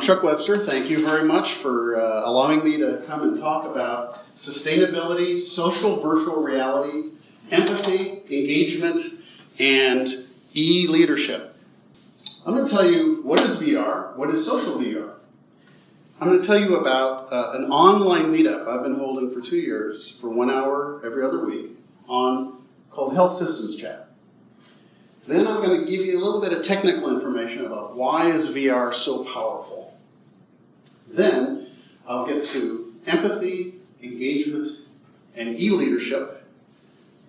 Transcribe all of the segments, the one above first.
Chuck Webster. Thank you very much for allowing me to come and talk about sustainability, social virtual reality, empathy, engagement, and e-leadership. I'm going to tell you what is VR, what is social VR. I'm going to tell you about an online meetup I've been holding for 2 years for 1 hour every other week called Health Systems Chat. Then I'm going to give you a little bit of technical information about why is VR so powerful. Then I'll get to empathy, engagement, and e-leadership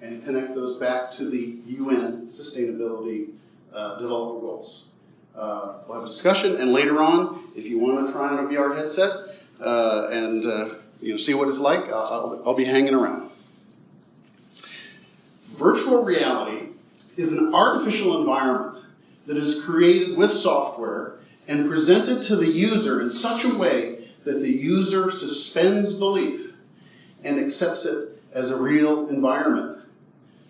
and connect those back to the UN Sustainability Development Goals. We'll have a discussion, and later on, if you want to try on a VR headset and see what it's like, I'll be hanging around. Virtual reality is an artificial environment that is created with software and presented to the user in such a way that the user suspends belief and accepts it as a real environment.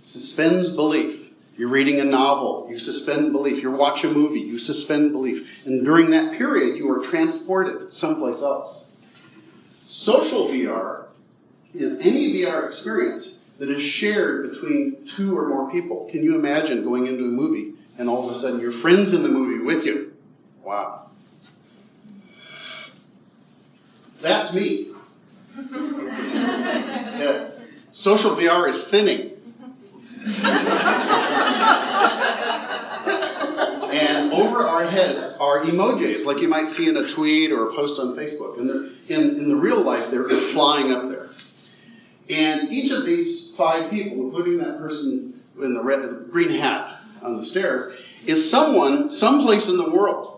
Suspends belief. You're reading a novel, you suspend belief. You watch a movie, you suspend belief. And during that period, you are transported someplace else. Social VR is any VR experience that is shared between 2 or more people. Can you imagine going into a movie and all of a sudden your friend's in the movie with you? Wow. That's me. Social VR is thinning. And over our heads are emojis, like you might see in a tweet or a post on Facebook. And in the real life, they're flying up there. And each of these 5 people, including that person in the green hat on the stairs, is someone, someplace in the world.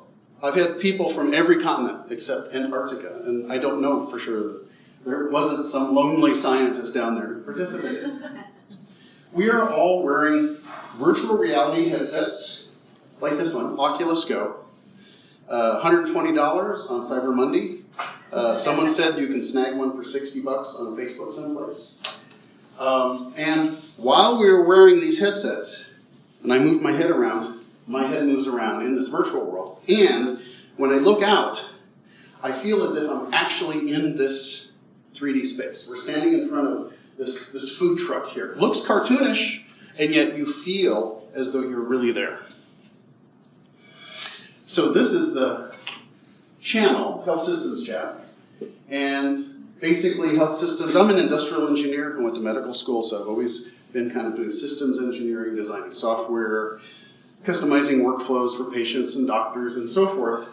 I've had people from every continent except Antarctica, and I don't know for sure that there wasn't some lonely scientist down there who participated. We are all wearing virtual reality headsets, like this one, Oculus Go, $120 on Cyber Monday. Someone said you can snag one for $60 on Facebook someplace. And while we were wearing these headsets, and I move my head around, my head moves around in this virtual world. And when I look out, I feel as if I'm actually in this 3D space. We're standing in front of this food truck here. It looks cartoonish, and yet you feel as though you're really there. So this is the channel, Health Systems Chat. And basically health systems, I'm an industrial engineer who went to medical school, so I've always been kind of doing systems engineering, designing software, customizing workflows for patients and doctors and so forth.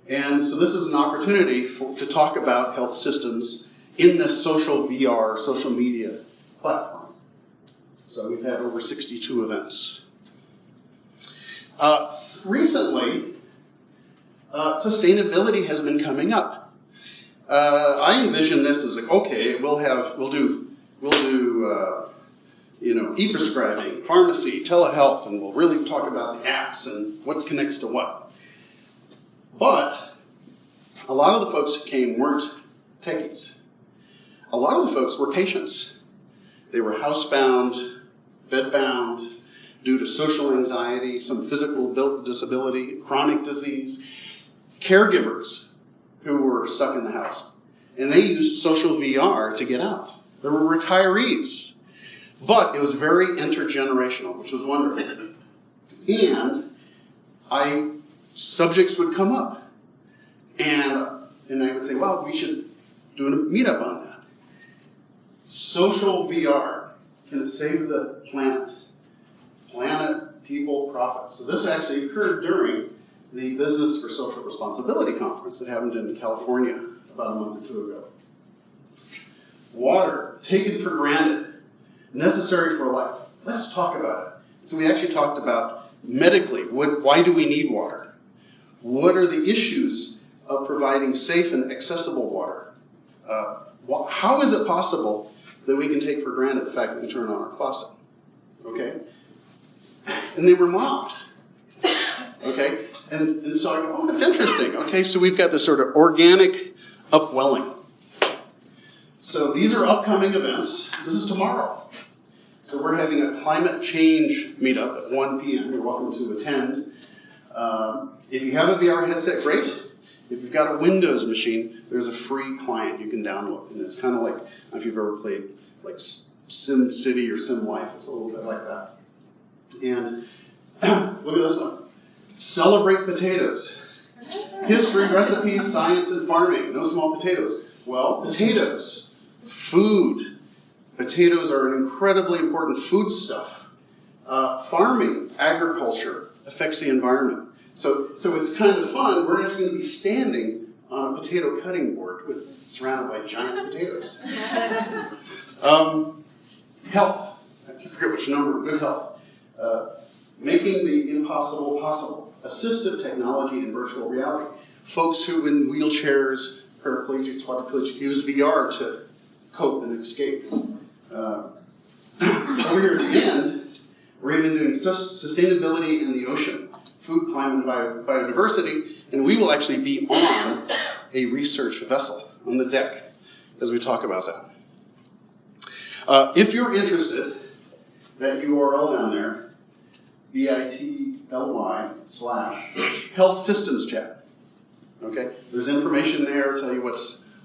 And so this is an opportunity to talk about health systems in this social VR, social media platform. So we've had over 62 events. Recently, sustainability has been coming up. I envision this as like, okay, we'll do e-prescribing, pharmacy, telehealth, and we'll really talk about the apps and what connects to what. But a lot of the folks who came weren't techies. A lot of the folks were patients. They were housebound, bedbound, due to social anxiety, some physical disability, chronic disease, caregivers who were stuck in the house. And they used social VR to get out. There were retirees. But it was very intergenerational, which was wonderful. And subjects would come up. And I would say, well, we should do a meetup on that. Social VR, can it save the planet? Planet, people, profit. So this actually occurred during the Business for Social Responsibility conference that happened in California about a month or 2 ago. Water, taken for granted, necessary for life. Let's talk about it. So we actually talked about medically, why do we need water? What are the issues of providing safe and accessible water? How is it possible that we can take for granted the fact that we turn on our faucet? Okay? And they were mocked. Okay? And so I go, oh, that's interesting. Okay, so we've got this sort of organic upwelling. So these are upcoming events. This is tomorrow. So we're having a climate change meetup at 1 p.m. You're welcome to attend. If you have a VR headset, great. If you've got a Windows machine, there's a free client you can download. And it's kind of like, if you've ever played like Sim City or Sim Life, it's a little bit like that. And look at this one. Celebrate potatoes. History, recipes, science, and farming. No small potatoes. Well, potatoes, food. Potatoes are an incredibly important foodstuff. Farming, agriculture, affects the environment. So it's kind of fun. We're actually going to be standing on a potato cutting board surrounded by giant potatoes. Health. I forget which number. Good health. Making the impossible possible. Assistive technology and virtual reality. Folks who in wheelchairs, paraplegics, quadriplegics, use VR to cope and escape. Over here at the end, we're even doing sustainability in the ocean, food, climate, and biodiversity, and we will actually be on a research vessel on the deck as we talk about that. If you're interested, that URL down there, bit.ly/health systems chat. Okay, there's information there, tell you what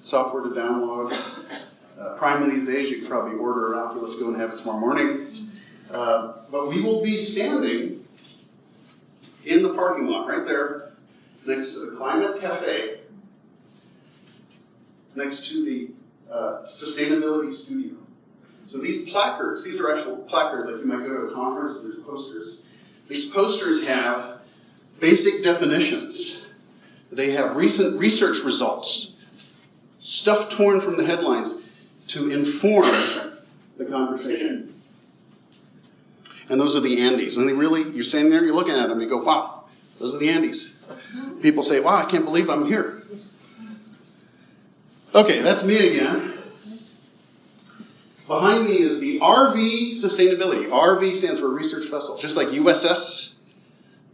software to download. Prime of these days, you can probably order an Oculus Go and have it tomorrow morning. But we will be standing in the parking lot right there, next to the Climate Cafe, next to the Sustainability Studio. So these placards, these are actual placards, like you might go to a conference, there's posters. These posters have basic definitions. They have recent research results, stuff torn from the headlines to inform the conversation. And those are the Andes. And they really, you're standing there, you're looking at them, you go, wow, those are the Andes. People say, wow, I can't believe I'm here. Okay, that's me again. Behind me is the RV Sustainability. RV stands for Research Vessel. Just like USS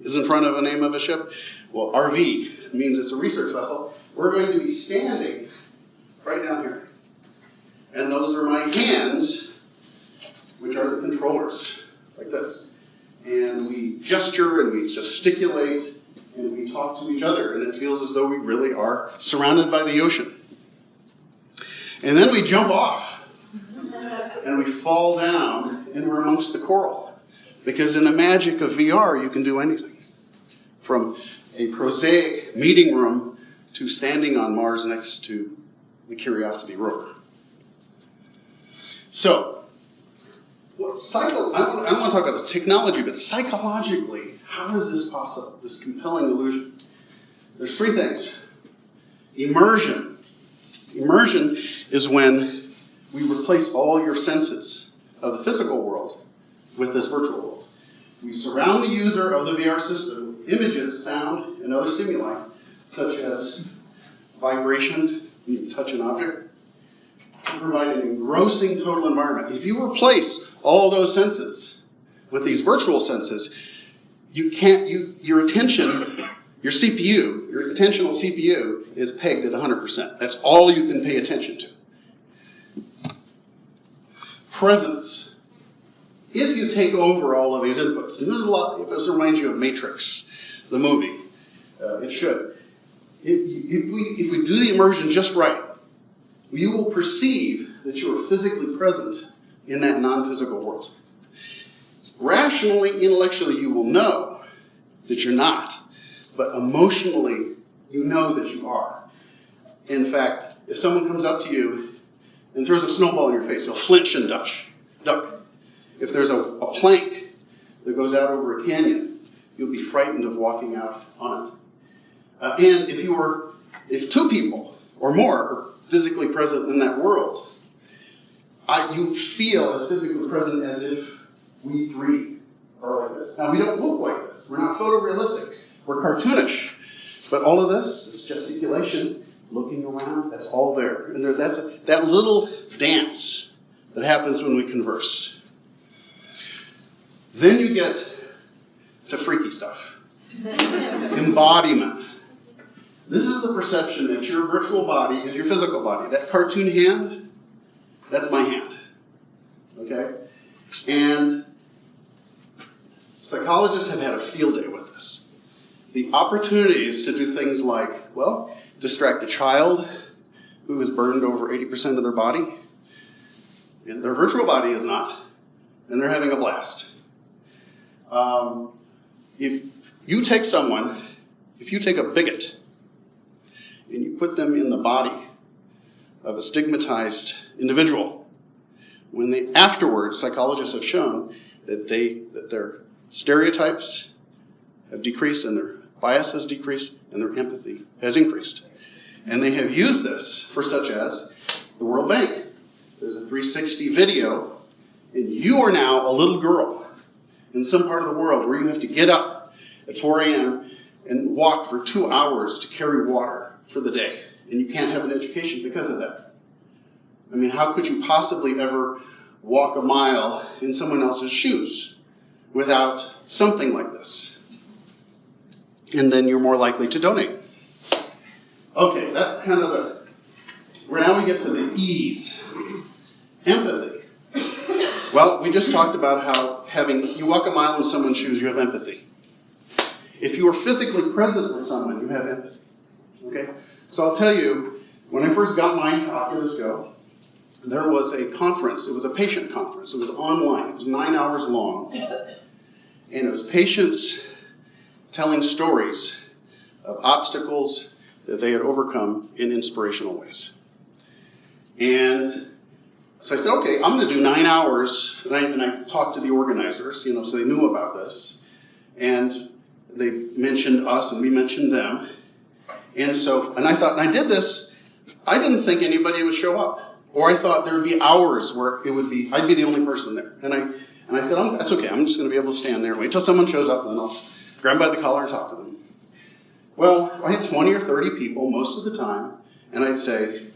is in front of a name of a ship. Well, RV means it's a research vessel. We're going to be standing right down here. And those are my hands, which are the controllers, like this. And we gesture and we gesticulate and we talk to each other. And it feels as though we really are surrounded by the ocean. And then we jump off. And we fall down and we're amongst the coral. Because in the magic of VR, you can do anything. From a prosaic meeting room to standing on Mars next to the Curiosity rover. So, I don't want to talk about the technology, but psychologically, how is this possible, this compelling illusion? There's three things. Immersion. Immersion is when we replace all your senses of the physical world with this virtual world. We surround the user of the VR system with images, sound, and other stimuli, such as vibration, you can touch an object, to provide an engrossing total environment. If you replace all those senses with these virtual senses, your attention, your CPU, your attentional CPU is pegged at 100%. That's all you can pay attention to. Presence. If you take over all of these inputs, and this reminds you of Matrix, the movie. It should. If we do the immersion just right, you will perceive that you are physically present in that non-physical world. Rationally, intellectually, you will know that you're not, but emotionally, you know that you are. In fact, if someone comes up to you and throws a snowball in your face, you'll flinch and duck. If there's a plank that goes out over a canyon, you'll be frightened of walking out on it. And if two people or more are physically present in that world, you feel as physically present as if we three are like this. Now, we don't look like this. We're not photorealistic. We're cartoonish. But all of this is gesticulation, looking around, that's all there. And that's that little dance that happens when we converse. Then you get to freaky stuff. Embodiment. This is the perception that your virtual body is your physical body. That cartoon hand, that's my hand. Okay? And psychologists have had a field day with this. the opportunities to do things like, well, distract a child who is burned over 80% of their body, and their virtual body is not, and they're having a blast. If you take a bigot, and you put them in the body of a stigmatized individual, when they afterwards, psychologists have shown that their stereotypes have decreased and their bias has decreased and their empathy has increased. And they have used this for such as the World Bank. There's a 360 video, and you are now a little girl in some part of the world where you have to get up at 4 a.m. and walk for 2 hours to carry water for the day. And you can't have an education because of that. I mean, how could you possibly ever walk a mile in someone else's shoes without something like this? And then you're more likely to donate. Okay, that's kind of where now we get to the E's. Empathy. Well, we just talked about how you walk a mile in someone's shoes, you have empathy. If you are physically present with someone, you have empathy. Okay? So I'll tell you, when I first got my Oculus Go, there was a conference. It was a patient conference. It was online. It was 9 hours long. And it was patients telling stories of obstacles that they had overcome in inspirational ways. And so I said, okay, I'm going to do 9 hours. And I talked to the organizers, so they knew about this. And they mentioned us and we mentioned them. And I thought, and I did this, I didn't think anybody would show up. Or I thought there would be hours where I'd be the only person there. And I said, that's okay, I'm just going to be able to stand there and wait till someone shows up, and then I'll grab them by the collar and talk to them. Well, I had 20 or 30 people most of the time, and I'd say,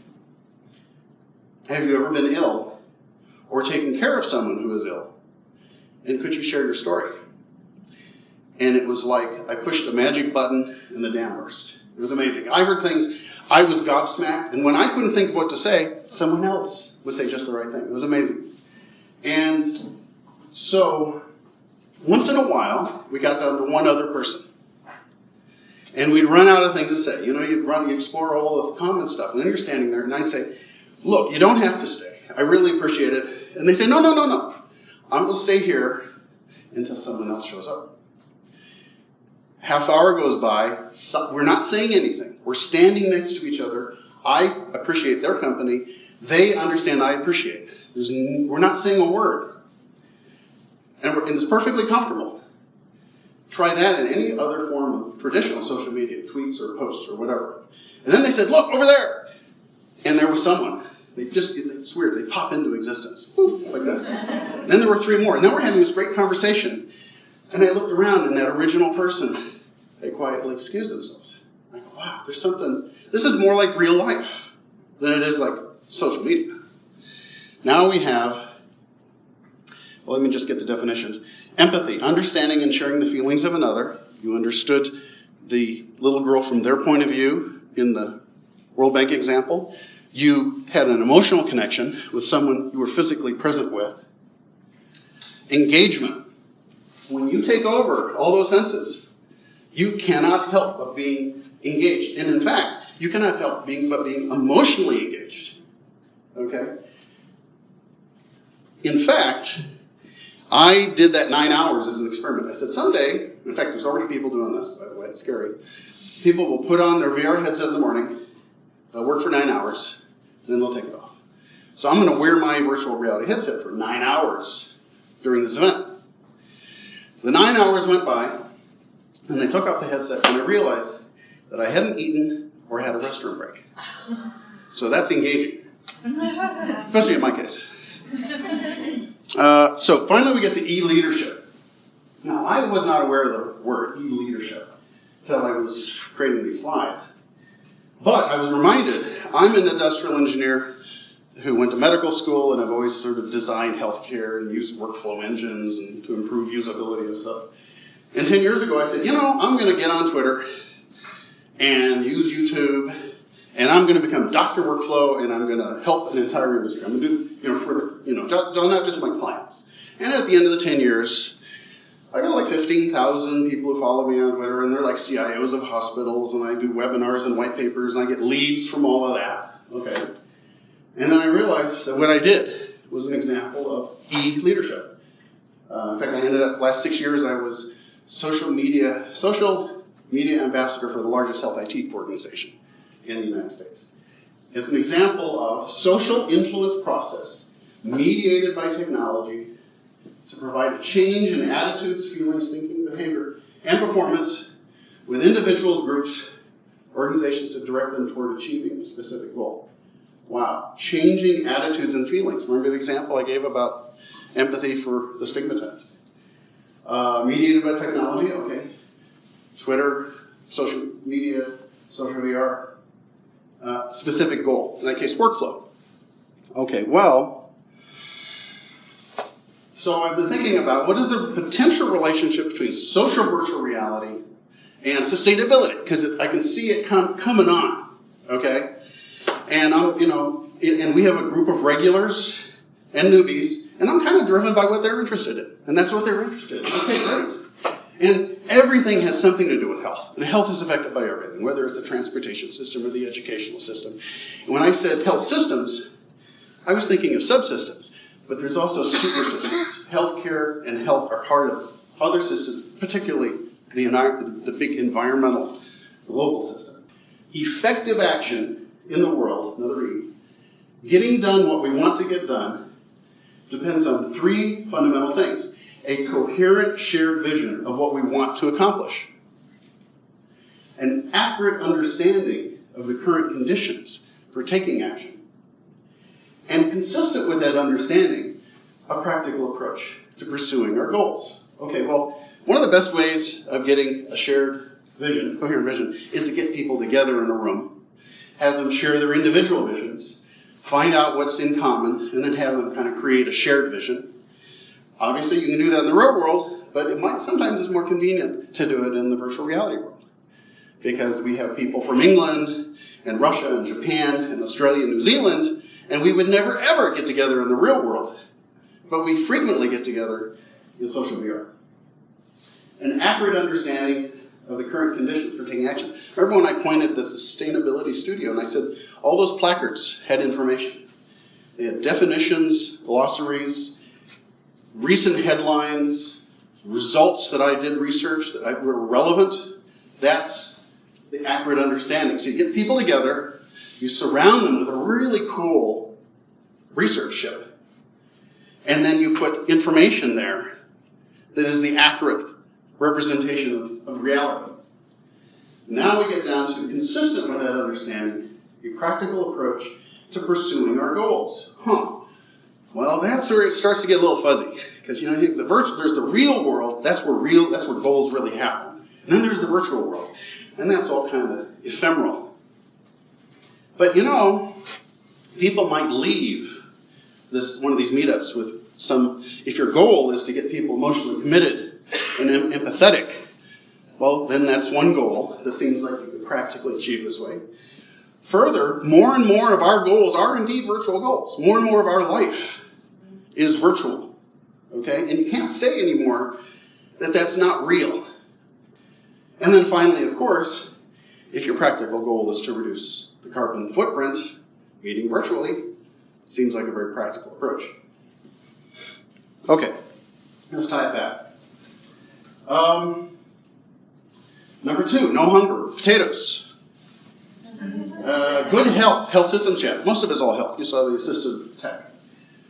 have you ever been ill or taken care of someone who is ill? And could you share your story? And it was like I pushed a magic button and the dam burst. It was amazing. I heard things, I was gobsmacked, and when I couldn't think of what to say, someone else would say just the right thing. It was amazing. And so, once in a while, we got down to one other person. And we'd run out of things to say. You'd explore all of the common stuff, and then you're standing there, and I'd say, look, you don't have to stay. I really appreciate it. And they say, no. I'm going to stay here until someone else shows up. Half hour goes by, we're not saying anything. We're standing next to each other. I appreciate their company. They understand I appreciate. We're not saying a word. And it's perfectly comfortable. Try that in any other form of traditional social media, tweets or posts or whatever. And then they said, look, over there. And there was someone. It's weird, they pop into existence. Poof, like this. And then there were 3 more. And then we're having this great conversation. And I looked around, and that original person, they quietly excused themselves. I go, wow, there's something, this is more like real life than it is like social media. Now we have, well, let me just get the definitions. Empathy, understanding and sharing the feelings of another. You understood the little girl from their point of view in the World Bank example. You had an emotional connection with someone you were physically present with. Engagement. When you take over all those senses, you cannot help but being engaged. And in fact, you cannot help but being emotionally engaged. Okay? In fact, I did that 9 hours as an experiment. I said someday, in fact, there's already people doing this, by the way, it's scary. People will put on their VR headset in the morning, they'll work for 9 hours, and then they'll take it off. So I'm going to wear my virtual reality headset for 9 hours during this event. The 9 hours went by, and I took off the headset, and I realized that I hadn't eaten or had a restroom break. So that's engaging, especially in my case. So finally we get to E-leadership. Now, I was not aware of the word E-leadership until I was creating these slides. But I was reminded, I'm an industrial engineer who went to medical school, and I've always sort of designed healthcare and used workflow engines and to improve usability and stuff. And 10 years ago I said, I'm going to get on Twitter and use YouTube, and I'm going to become Dr. Workflow, and I'm going to help an entire industry. I'm going to do, not just my clients. And at the end of the 10 years, I got like 15,000 people who follow me on Twitter, and they're like CIOs of hospitals, and I do webinars and white papers, and I get leads from all of that. Okay. And then I realized that what I did was an example of e-leadership. In fact, I ended up, last 6 years, I was social media ambassador for the largest health IT organization in the United States. It's an example of social influence process mediated by technology to provide a change in attitudes, feelings, thinking, behavior, and performance with individuals, groups, organizations to direct them toward achieving a specific goal. Wow, changing attitudes and feelings. Remember the example I gave about empathy for the stigmatized? Mediated by technology, okay. Twitter, social media, social VR. Specific goal, in that case, workflow. Okay, well, so I've been thinking about what is the potential relationship between social virtual reality and sustainability, because I can see it coming on, okay? And and we have a group of regulars and newbies, and I'm kind of driven by what they're interested in, and that's what they're interested in. Okay, great. And everything has something to do with health, and health is affected by everything, whether it's the transportation system or the educational system. And when I said health systems, I was thinking of subsystems, but there's also super systems. Healthcare and health are part of other systems, particularly the big environmental global system. Effective action in the world, another E, getting done what we want to get done, depends on three fundamental things. A coherent shared vision of what we want to accomplish. An accurate understanding of the current conditions for taking action. And consistent with that understanding, a practical approach to pursuing our goals. Okay, well, one of the best ways of getting a shared vision, coherent vision, is to get people together in a room, have them share their individual visions, find out what's in common, and then have them kind of create a shared vision. Obviously, you can do that in the real world, but sometimes it's more convenient to do it in the virtual reality world. Because we have people from England and Russia and Japan and Australia and New Zealand, and we would never ever get together in the real world, but we frequently get together in social VR. An accurate understanding of the current conditions for taking action. Remember when I pointed at the sustainability studio and I said all those placards had information. They had definitions, glossaries, recent headlines, results that I did research that were relevant. That's the accurate understanding. So you get people together, you surround them with a really cool research ship, and then you put information there that is the accurate representation of reality. Now we get down to, consistent with that understanding, a practical approach to pursuing our goals. Well, that's where it starts to get a little fuzzy, because I think there's the real world. That's where goals really happen. And then there's the virtual world, and that's all kind of ephemeral. But people might leave one of these meetups with some. If your goal is to get people emotionally committed and empathetic, well, then that's one goal that seems like you could practically achieve this way. Further, more and more of our goals are indeed virtual goals. More and more of our life is virtual, okay? And you can't say anymore that that's not real. And then finally, of course, if your practical goal is to reduce the carbon footprint, meeting virtually seems like a very practical approach. Okay, let's tie it back. Number 2, no hunger, potatoes. Good health systems, yeah. Most of it's all health. You saw the assistive tech.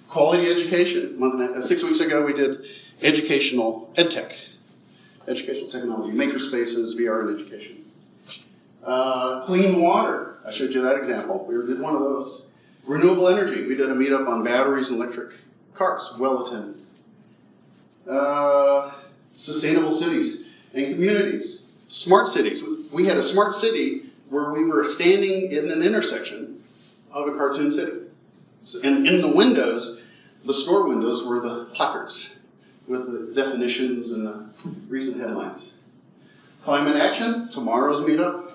Quality education. 6 weeks ago we did educational edtech. Educational technology, makerspaces, VR and education. Clean water. I showed you that example. We did one of those. Renewable energy. We did a meetup on batteries and electric cars. Well attended. Sustainable cities and communities. Smart cities. We had a smart city where we were standing in an intersection of a cartoon city. And in the windows, the store windows were the placards with the definitions and the recent headlines. Climate action, tomorrow's meetup.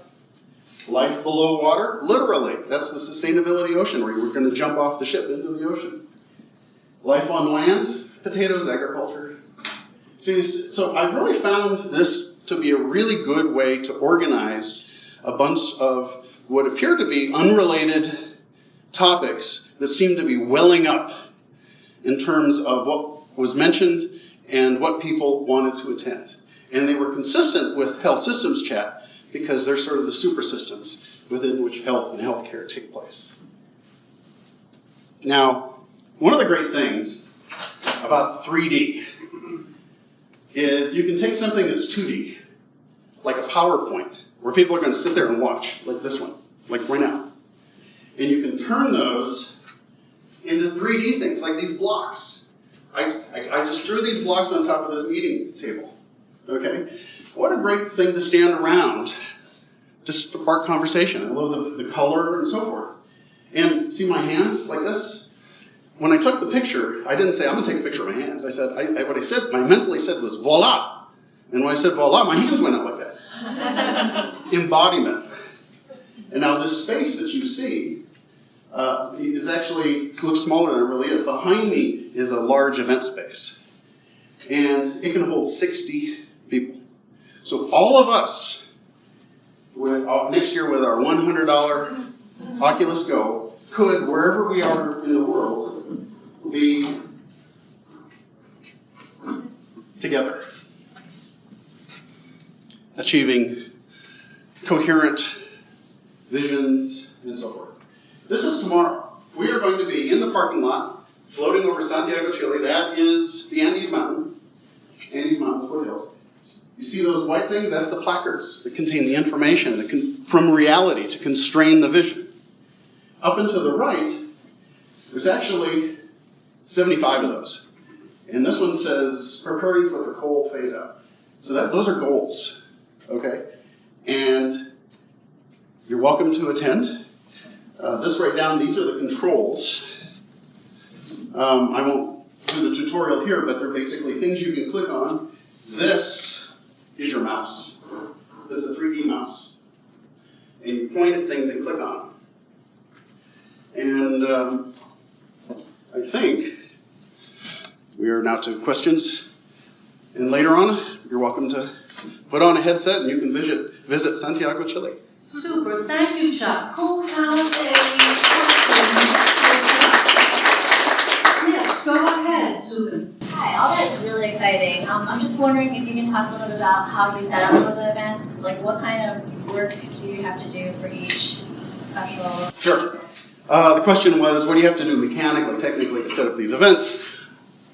Life below water, literally. That's the sustainability ocean where we're going to jump off the ship into the ocean. Life on land, potatoes, agriculture. So I've really found this to be a really good way to organize a bunch of what appear to be unrelated topics that seem to be welling up in terms of what was mentioned and what people wanted to attend. And they were consistent with Health Systems Chat because they're sort of the super systems within which health and healthcare take place. Now, one of the great things about 3D is you can take something that's 2D, like a PowerPoint, where people are going to sit there and watch, like this one, like right now. And you can turn those into 3D things, like these blocks. I just threw these blocks on top of this meeting table. Okay? What a great thing to stand around to spark conversation. I love the color and so forth. And see my hands like this? When I took the picture, I didn't say, I'm going to take a picture of my hands. I said, what I said, I mentally said was, voila. And when I said voila, my hands went out like that. Embodiment. And now this space that you see is actually, looks smaller than it really is. Behind me is a large event space. And it can hold 60 people. So all of us, next year with our $100 Oculus Go, could, wherever we are in the world, be together, achieving coherent visions and so forth. This is tomorrow. We are going to be in the parking lot, floating over Santiago, Chile. That is the Andes Mountains, foothills. You see those white things? That's the placards that contain the information from reality to constrain the vision. Up and to the right, there's actually 75 of those. And this one says, preparing for the coal phase out. So those are goals, okay? And you're welcome to attend. This right down, these are the controls. I won't do the tutorial here, but they're basically things you can click on. This is your mouse. This is a 3D mouse. And you point at things and click on them. And I think we are now to questions. And later on, you're welcome to put on a headset and you can visit Santiago, Chile. Super, thank you, Chuck. Who has a question? Yes, go ahead, Susan. Hi, all that is really exciting. I'm just wondering if you can talk a little bit about how you set up for the event. Like, what kind of work do you have to do for each special? Sure. The question was, what do you have to do mechanically, technically to set up these events?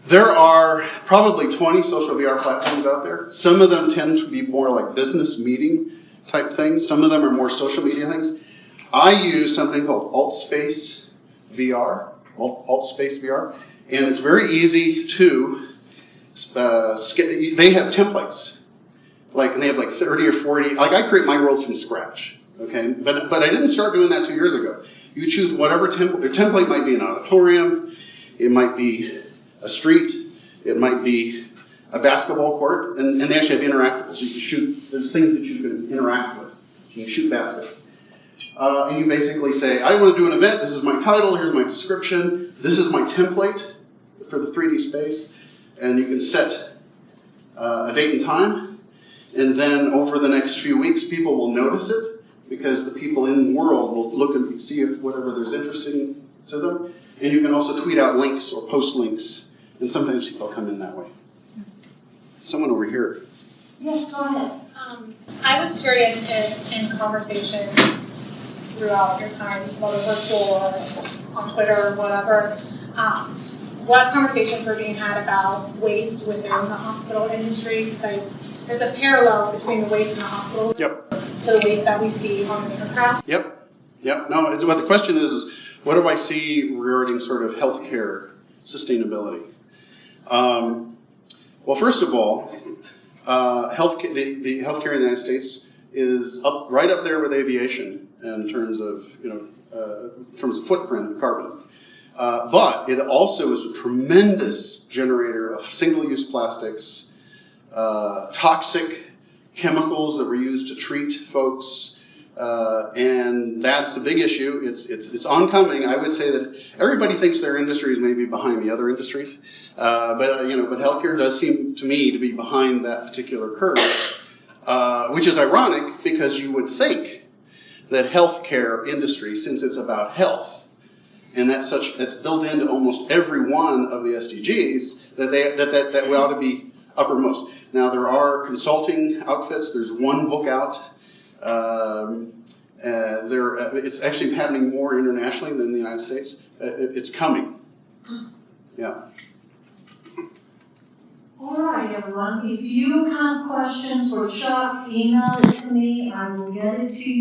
There are probably 20 social VR platforms out there. Some of them tend to be more like business meeting type things. Some of them are more social media things. I use something called AltSpace VR, and it's very easy to, they have templates, and they have like 30 or 40, I create my worlds from scratch, okay? But I didn't start doing that 2 years ago. You choose whatever template. Their template might be an auditorium, it might be a street, it might be a basketball court, and they actually have interactables. You can shoot, there's things that you can interact with. You can shoot baskets. And you basically say, I want to do an event, this is my title, here's my description, this is my template for the 3D space, and you can set a date and time, and then over the next few weeks, people will notice it, because the people in the world will look and see if whatever there's interesting to them, and you can also tweet out links or post links, and sometimes people come in that way. Someone over here. Yes, go ahead. I was curious if in conversations throughout your time, whether virtual or on Twitter or whatever, what conversations were being had about waste within the hospital industry? Because there's a parallel between the waste in the hospital to the waste that we see on the aircraft. Yep. No, what the question is what do I see regarding sort of healthcare sustainability? Well, first of all, the healthcare in the United States is right up there with aviation in terms of footprint and carbon. But it also is a tremendous generator of single-use plastics, toxic chemicals that were used to treat folks, And that's a big issue. It's oncoming. I would say that everybody thinks their industry is maybe behind the other industries, but healthcare does seem to me to be behind that particular curve, which is ironic because you would think that healthcare industry, since it's about health, and that's built into almost every one of the SDGs, that we ought to be uppermost. Now there are consulting outfits. There's one book out. It's actually happening more internationally than the United States. It's coming. Yeah. All right, everyone. If you have questions for Chuck, email it to me. I will get it to you.